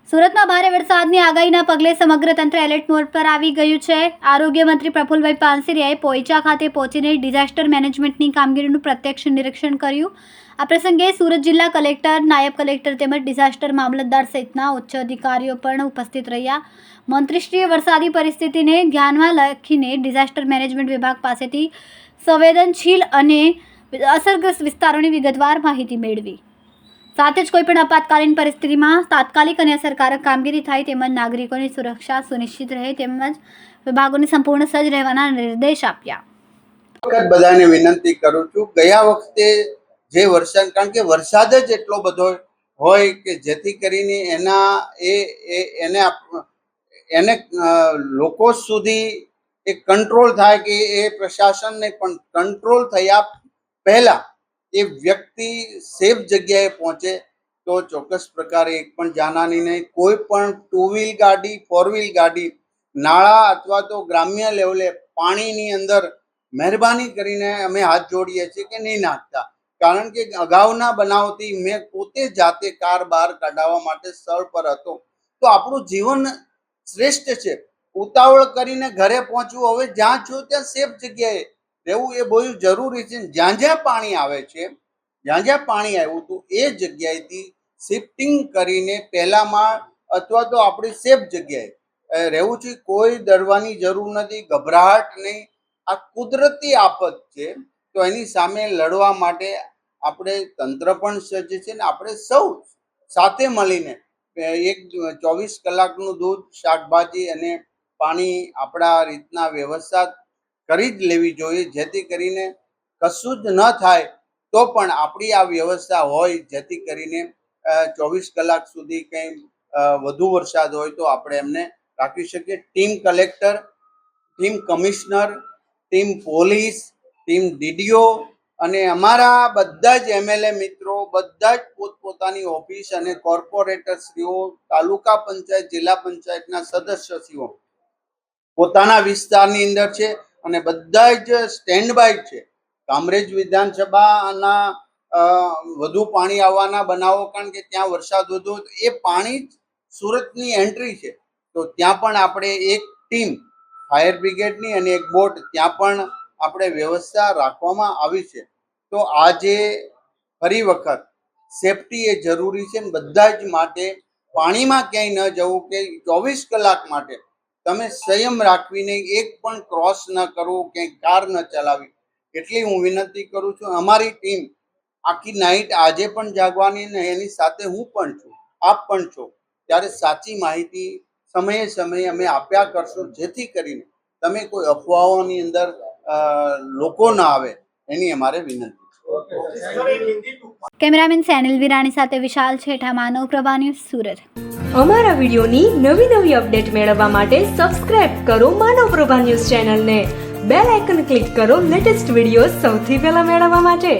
સુરતમાં ભારે વરસાદની આગાહીના પગલે સમગ્ર તંત્ર એલર્ટ મોડ પર આવી ગયું છે. આરોગ્ય મંત્રી પ્રફુલભાઈ પાનસરિયાએ પોઈચા ખાતે પહોંચીને ડિઝાસ્ટર મેનેજમેન્ટની કામગીરીનું પ્રત્યક્ષ નિરીક્ષણ કર્યું. આ પ્રસંગે સુરત જિલ્લા કલેક્ટર, નાયબ કલેક્ટર તેમજ ડિઝાસ્ટર મામલતદાર સહિતના ઉચ્ચ અધિકારીઓ પણ ઉપસ્થિત રહ્યા. મંત્રીશ્રીએ વરસાદી પરિસ્થિતિને ધ્યાનમાં રાખીને ડિઝાસ્ટર મેનેજમેન્ટ વિભાગ પાસેથી સંવેદનશીલ અને અસરગ્રસ્ત વિસ્તારોની વિગતવાર માહિતી મેળવી. સાથે જ કોઈપણ આપાતકાલીન પરિસ્થિતિમાં તાત્કાલિક અને અસરકારક કામગીરી થાય તેમજ નાગરિકોની સુરક્ષા સુનિશ્ચિત રહે તેમજ વિભાગોને સંપૂર્ણ સજ્જ રહેવાના નિર્દેશ આપ્યા. બધાને વિનંતી કરું છું, ગયા વખતે જે વરસાદ, કારણ કે વરસાદ જ એટલો બધો હોય કે જેથી કરીને એને લોકો સુધી એક કંટ્રોલ થાય કે એ પ્રશાસનને પણ કંટ્રોલ થયા પહેલા એ વ્યક્તિ સેફ જગ્યાએ પહોંચે તો ચોક્કસ પ્રકારે એક પણ જાનહાની નહીં. કોઈ પણ ટુ વ્હીલ ગાડી, ફોર વ્હીલ ગાડી નાળા અથવા તો ગ્રામ્ય લેવલે પાણીની અંદર મહેરબાની કરીને અમે હાથ જોડીએ છીએ કે નહીં નાખતા. કારણ કે અગાઉના બનાવથી મેં પોતે જાતે કાર બહાર કાઢવા માટે સ્થળ પર હતો. તો આપણું જીવન શ્રેષ્ઠ છે. ઉતાવળ કરીને ઘરે પહોંચવું, હવે જ્યાં છું ત્યાં સેફ જગ્યાએ રહેવું એ બહુ જરૂરી છે. જ્યાં જ્યાં પાણી આવે છે, જ્યાં જ્યાં પાણી આવ્યું હતું એ જગ્યાએથી શિફ્ટિંગ કરીને પહેલા માળ અથવા તો આપણી સેફ જગ્યાએ રહેવું છે. કોઈ ડરવાની જરૂર નથી, ગભરાટ નહીં. આ કુદરતી આફત છે તો એની સામે લડવા માટે આપણે તંત્ર પણ સજ્જ છે ને આપણે સૌ સાથે મળીને એક 24 કલાકનું દૂધ, શાકભાજી અને પાણી આપણા રીતના વ્યવસ્થા કરી જ લેવી જોઈએ, જેથી કરીને કશું જ ન થાય તો પણ આપણી આ વ્યવસ્થા હોય, જેથી કરીને 24 કલાક સુધી કંઈ વધુ વરસાદ હોય તો આપણે એમને રાખી શકીએ. Team collector, team commissioner, team police, team DDO અને અમારા બધા જ એમએલએ મિત્રો, બધા જ પોતપોતાની ઓફિસ અને કોર્પોરેટરશ્રીઓ, તાલુકા પંચાયત, જિલ્લા પંચાયતના સદસ્યશ્રીઓ પોતાના વિસ્તારની અંદર છે અને બધા જ સ્ટેન્ડ બાય છે. કામરેજ વિધાનસભાના વધુ પાણી આવવાના બનાવો, કારણ કે ત્યાં વરસાદ વધુ એ પાણી સુરતની એન્ટ્રી છે તો ત્યાં પણ આપણે એક ટીમ ફાયર બ્રિગેડની અને એક બોટ ત્યાં પણ આપણે વ્યવસ્થા રાખવામાં આવી છે. તો આજે ફરી વખત સેફટી એ જરૂરી છે ને બધા જ માટે પાણીમાં ક્યાંય ન જવું કે 24 કલાક માટે તમે સંયમ રાખવીને એક પણ ક્રોસ ન કરવો, ક્યાંય કાર ન ચલાવી, એટલી હું વિનંતી કરું છું. અમારી ટીમ આખી નાઈટ આજે પણ જાગવાની ને એની સાથે હું પણ છું, આપ પણ છો, ત્યારે સાચી માહિતી સમયે સમયે અમે આપ્યા કરશું, જેથી કરીને તમે કોઈ અફવાઓની અંદર લોકો ના આવે એની અમારે વિનંતી છે. કેમેરામેન સેનિલ વિરાણી સાથે વિશાલ છેઠા, માનવ પ્રભા ન્યૂઝ, સુરત. અમારા વિડીયોની નવી અપડેટ મેળવવા માટે સબસ્ક્રાઇબ કરો માનવ પ્રભા ન્યૂઝ ચેનલને. બેલ આઇકન ક્લિક કરો લેટેસ્ટ વિડીયો સૌથી પહેલા મેળવવા માટે.